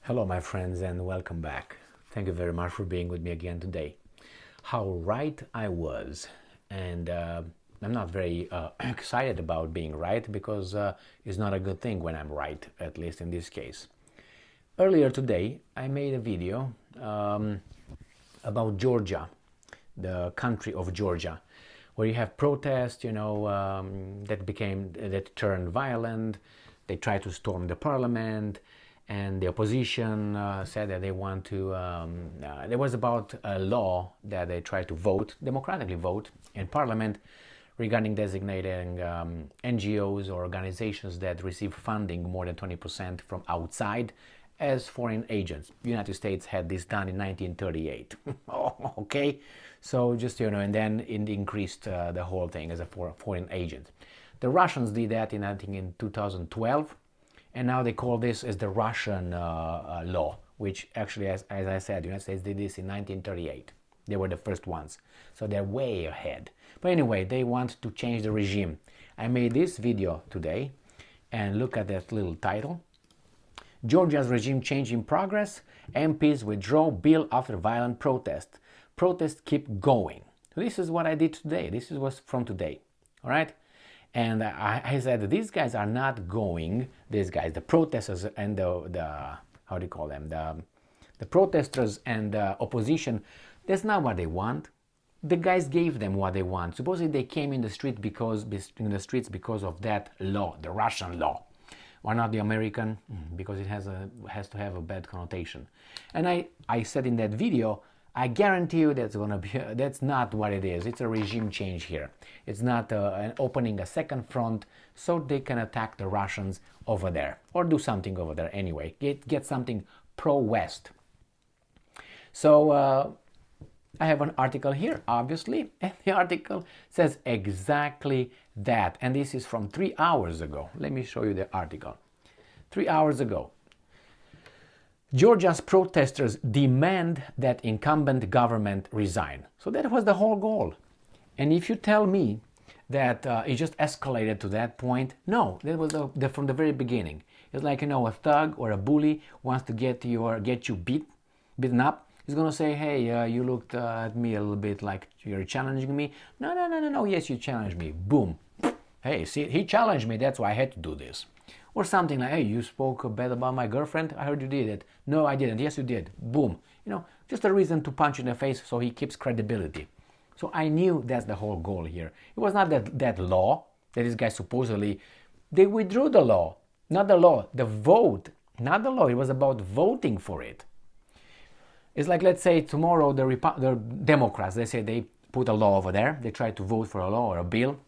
Hello, my friends, and welcome back. Thank you very much for being with me again today. How right I was, and I'm not very excited about being right because it's not a good thing when I'm right, at least in this case. Earlier today, I made a video about Georgia, the country of Georgia, where you have protests, that turned violent. They tried to storm the parliament. And the opposition said that they want to, there was about a law that they tried to democratically vote in parliament regarding designating NGOs or organizations that receive funding more than 20% from outside as foreign agents. The United States had this done in 1938. Oh, okay, so just, and then it increased the whole thing as a foreign agent. The Russians did that I think in 2012. And now they call this as the Russian law, which actually, as I said, the United States did this in 1938. They were the first ones. So they're way ahead. But anyway, they want to change the regime. I made this video today, and look at that little title. Georgia's regime change in progress. MPs withdraw bill after violent protest. Protests keep going. So this is what I did today. This was from today. All right? And I said, these guys are not going, the protesters and the how do you call them, the protesters and the opposition, that's not what they want. The guys gave them what they want. Supposedly they came in the streets because of that law, the Russian law. Why not the American? Because it has to have a bad connotation. And I said in that video, I guarantee you that's not what it is. It's a regime change here. It's not an opening a second front so they can attack the Russians over there or do something over there anyway. Get something pro-West. So I have an article here, obviously, and the article says exactly that. And this is from 3 hours ago. Let me show you the article. 3 hours ago. Georgia's protesters demand that incumbent government resign. So that was the whole goal. And if you tell me that it just escalated to that point, no, that was from the very beginning. It's like, a thug or a bully wants to get you beaten up. He's going to say, hey, you looked at me a little bit like you're challenging me. No, yes, you challenged me. Boom. Hey, see, he challenged me, that's why I had to do this. Or something like, hey, you spoke bad about my girlfriend. I heard you did it. No, I didn't. Yes, you did. Boom. Just a reason to punch in the face so he keeps credibility. So I knew that's the whole goal here. It was not that law that this guy supposedly, they withdrew the law. Not the law, the vote. Not the law. It was about voting for it. It's like, let's say tomorrow the Democrats, they say they put a law over there. They tried to vote for a law or a bill,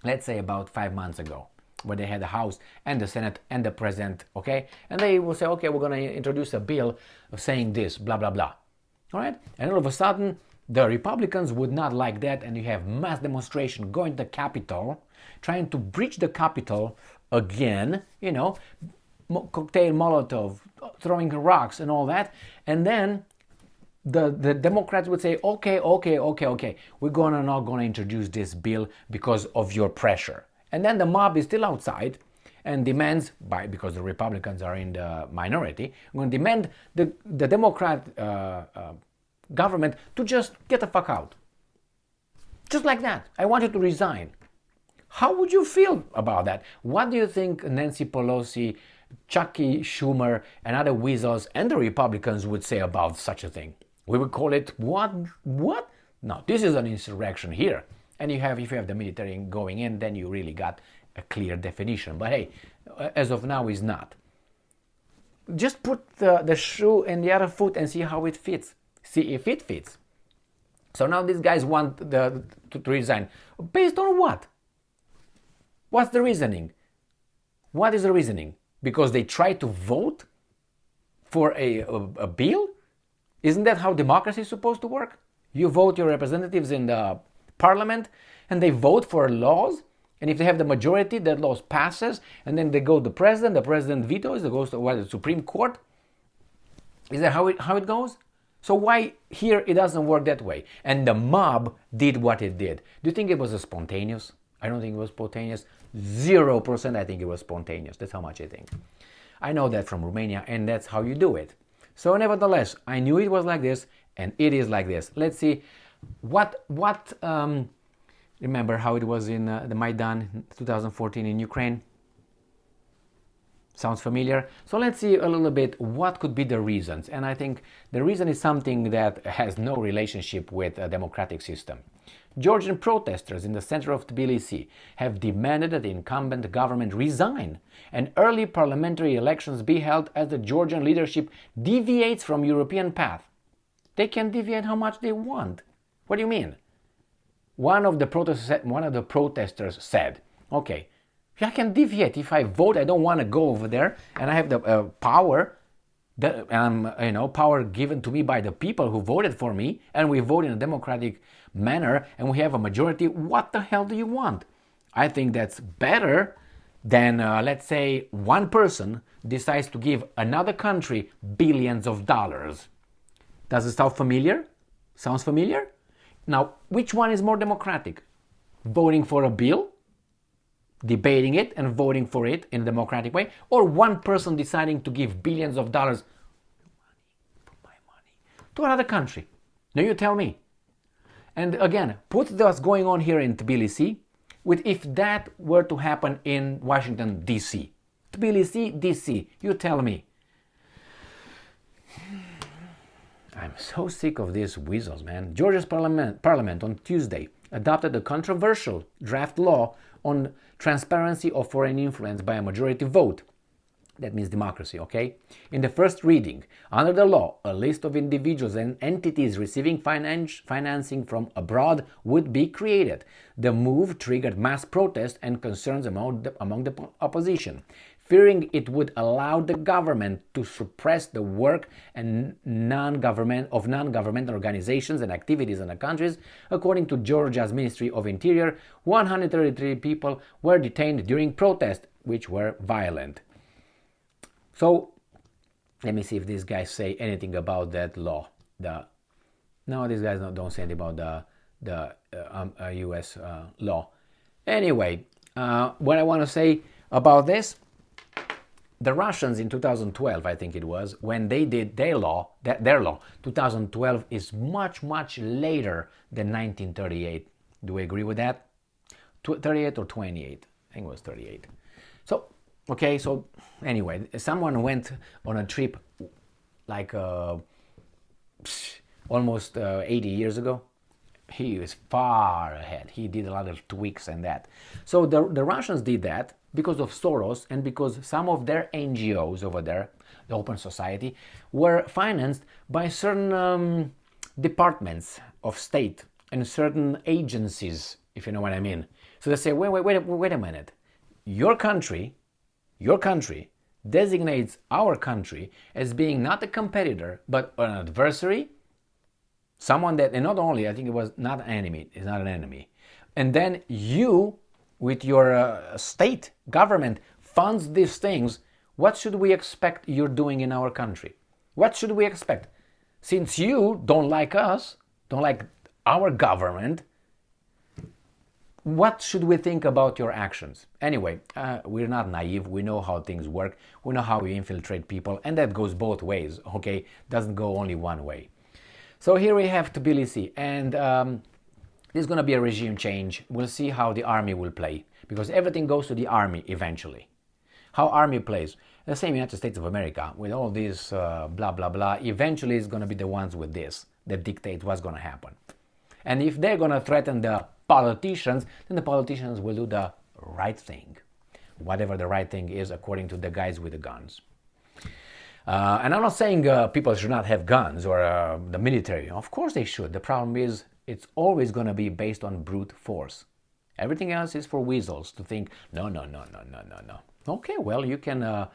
let's say about 5 months ago, where they had the House and the Senate and the President, okay? And they will say, okay, we're going to introduce a bill saying this, blah, blah, blah. All right? And all of a sudden, the Republicans would not like that, and you have mass demonstration going to the Capitol, trying to breach the Capitol again, cocktail Molotov, throwing rocks and all that. And then the Democrats would say, okay, we're not going to introduce this bill because of your pressure. And then the mob is still outside and demands, because the Republicans are in the minority, going to demand the Democrat government to just get the fuck out. Just like that. I want you to resign. How would you feel about that? What do you think Nancy Pelosi, Chucky Schumer, and other weasels and the Republicans would say about such a thing? We would call it what? No, this is an insurrection here. And if you have the military going in, then you really got a clear definition. But hey, as of now, it's not. Just put the shoe in the other foot and see how it fits. See if it fits. So now these guys want to resign. Based on what? What's the reasoning? What is the reasoning? Because they try to vote for a bill? Isn't that how democracy is supposed to work? You vote your representatives in the parliament and they vote for laws, and if they have the majority, that law passes, and then they go to the president vetoes, it goes to the Supreme Court. Is that how it goes? So why here it doesn't work that way? And the mob did what it did. Do you think it was spontaneous? I don't think it was spontaneous. 0% I think it was spontaneous. That's how much I think. I know that from Romania, and that's how you do it. So nevertheless, I knew it was like this, and it is like this. Let's see remember how it was in the Maidan 2014 in Ukraine? Sounds familiar? So let's see a little bit what could be the reasons. And I think the reason is something that has no relationship with a democratic system. Georgian protesters in the center of Tbilisi have demanded that the incumbent government resign and early parliamentary elections be held as the Georgian leadership deviates from European path. They can deviate how much they want. What do you mean? One of the protesters said, okay, I can deviate. If I vote, I don't want to go over there, and I have the power, power given to me by the people who voted for me, and we vote in a democratic manner, and we have a majority. What the hell do you want? I think that's better than, let's say, one person decides to give another country billions of dollars. Does it sound familiar? Sounds familiar? Now, which one is more democratic? Voting for a bill, debating it and voting for it in a democratic way, or one person deciding to give billions of dollars to another country? Now you tell me. And again, put what's going on here in Tbilisi with if that were to happen in Washington, D.C. Tbilisi, D.C., you tell me. I'm so sick of these weasels, man. Georgia's parliament on Tuesday adopted a controversial draft law on transparency of foreign influence by a majority vote. That means democracy, okay? In the first reading, under the law, a list of individuals and entities receiving financing from abroad would be created. The move triggered mass protest and concerns among the opposition, fearing it would allow the government to suppress the work and non-governmental organizations and activities in the countries. According to Georgia's Ministry of Interior, 133 people were detained during protests, which were violent. So, let me see if these guys say anything about that law. No, these guys don't say anything about the U.S. law. Anyway, what I want to say about this, the Russians in 2012, I think it was, when they did their law, 2012 is much, much later than 1938. Do we agree with that? 38 or 28? I think it was 38. So, okay, so anyway, someone went on a trip like almost 80 years ago. He was far ahead. He did a lot of tweaks and that. So the Russians did that because of Soros and because some of their NGOs over there, the Open Society, were financed by certain departments of state and certain agencies, if you know what I mean. So they say, wait a minute. Your country designates our country as being not a competitor, but an adversary, someone that, and not only, I think it was not an enemy, it's not an enemy. And then you, with your state government, funds these things. What should we expect you're doing in our country? What should we expect? Since you don't like us, don't like our government, what should we think about your actions? Anyway, we're not naive. We know how things work. We know how we infiltrate people, and that goes both ways, okay? Doesn't go only one way. So here we have Tbilisi, and there's going to be a regime change. We'll see how the army will play, because everything goes to the army eventually. How army plays. The same United States of America, with all this blah, blah, blah, eventually is going to be the ones with this that dictate what's going to happen. And if they're going to threaten the politicians, then the politicians will do the right thing. Whatever the right thing is, according to the guys with the guns. And I'm not saying people should not have guns or the military. Of course they should. The problem is it's always going to be based on brute force. Everything else is for weasels to think, no. Okay, well, you can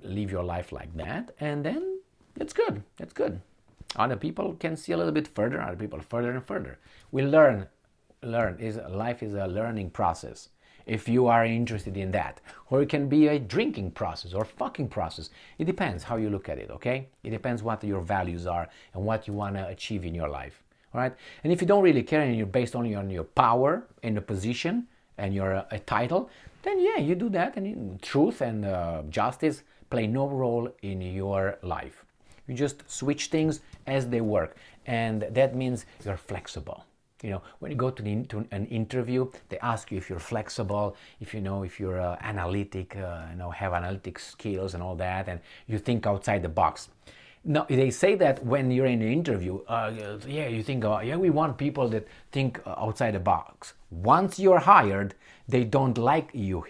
live your life like that, and then it's good. It's good. Other people can see a little bit further, other people further and further. We learn. Life is a learning process. If you are interested in that, or it can be a drinking process or fucking process. It depends how you look at it, okay? It depends what your values are and what you want to achieve in your life, all right? And if you don't really care and you're based only on your power and your position and your a title, then yeah, you do that, and truth and justice play no role in your life. You just switch things as they work, and that means you're flexible. When you go to an interview, they ask you if you're flexible, if you're analytic, have analytic skills and all that, and you think outside the box. Now, they say that when you're in an interview, you think, we want people that think outside the box. Once you're hired, they don't like you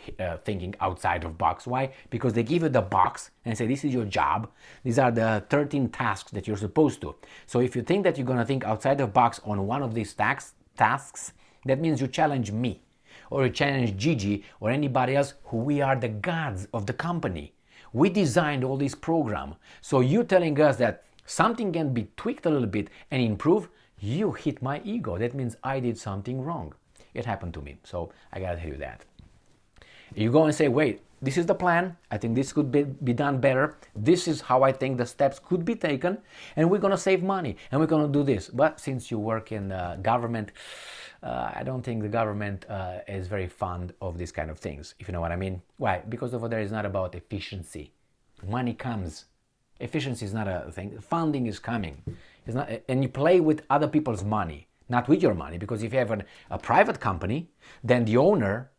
thinking outside of box. Why? Because they give you the box and say, this is your job. These are the 13 tasks that you're supposed to. So if you think that you're going to think outside of box on one of these tasks, that means you challenge me, or you challenge Gigi, or anybody else who we are the gods of the company. We designed all this program. So you telling us that something can be tweaked a little bit and improve, you hit my ego. That means I did something wrong. It happened to me, so I gotta tell you that. You go and say, wait, this is the plan. I think this could be done better. This is how I think the steps could be taken, and we're gonna save money, and we're gonna do this. But since you work in government, I don't think the government is very fond of these kind of things, if you know what I mean. Why? Because over there it's not about efficiency. Money comes. Efficiency is not a thing. Funding is coming. It's not, and you play with other people's money, not with your money. Because if you have a private company, then the owner,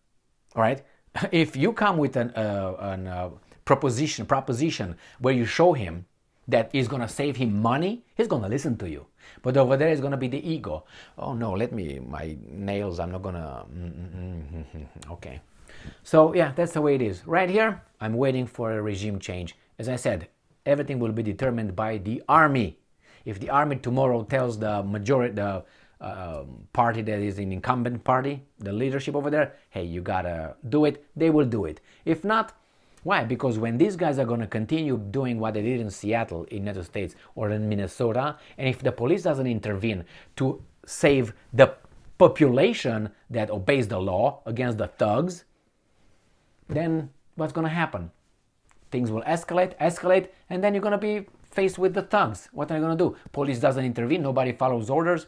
all right, if you come with a proposition where you show him that is going to save him money, he's going to listen to you. But over there is going to be the ego. Oh no, my nails, I'm not going to, okay. So yeah, that's the way it is. Right here, I'm waiting for a regime change. As I said, everything will be determined by the army. If the army tomorrow tells the majority, the party that is an incumbent party, the leadership over there, hey, you gotta do it, they will do it. If not, why? Because when these guys are going to continue doing what they did in Seattle, in United States, or in Minnesota, and if the police doesn't intervene to save the population that obeys the law against the thugs, then what's going to happen? Things will escalate, and then you're going to be faced with the thugs. What are you going to do? Police doesn't intervene, nobody follows orders.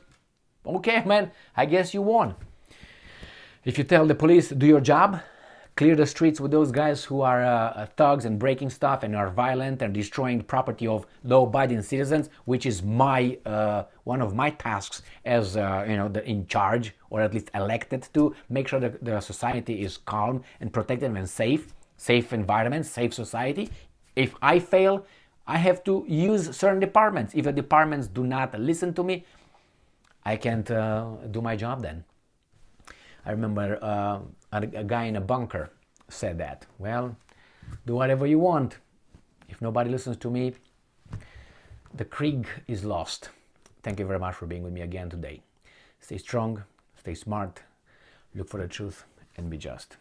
Okay, man, I guess you won. If you tell the police, do your job, clear the streets with those guys who are thugs and breaking stuff and are violent and destroying the property of law-abiding citizens, which is my one of my tasks as in charge, or at least elected to make sure that the society is calm and protected and safe environment, safe society. If I fail, I have to use certain departments. If the departments do not listen to me, I can't do my job then. I remember a guy in a bunker said that. Well, do whatever you want. If nobody listens to me, the Krieg is lost. Thank you very much for being with me again today. Stay strong, stay smart, look for the truth, and be just.